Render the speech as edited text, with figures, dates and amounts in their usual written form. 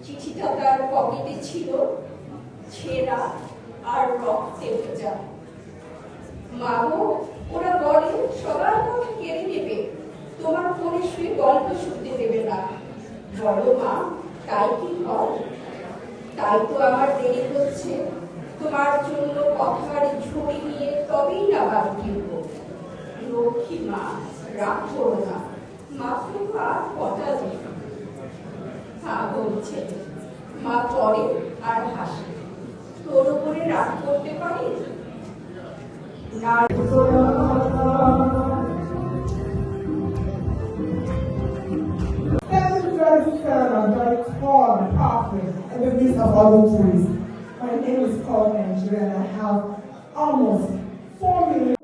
চিঠিটা তার পকেটে ছিল, ছেঁড়া আর রক্তে ভেজা। মাগো, ওরা বলে সবার কথা কেড়ে নেবে, তোমার ফোনে শুয়ে গল্প শুনতে দেবে না। বলো মা, তাই কি হয়? তাই তো আমার দেরি হচ্ছে, তোমার জন্য কথার ঝুড়ি নিয়ে তবেই না বাড়ি ফিরব। লক্ষ্মী মা, রাগ করো না, মাত্র আর কটা দিন। বলছে মা, পরে আর হাসে। তোর উপরে রাগ করতে পারি না। I'm very tall and powerful in the midst of all the trees. My name is called Nigeria and I have almost 4 million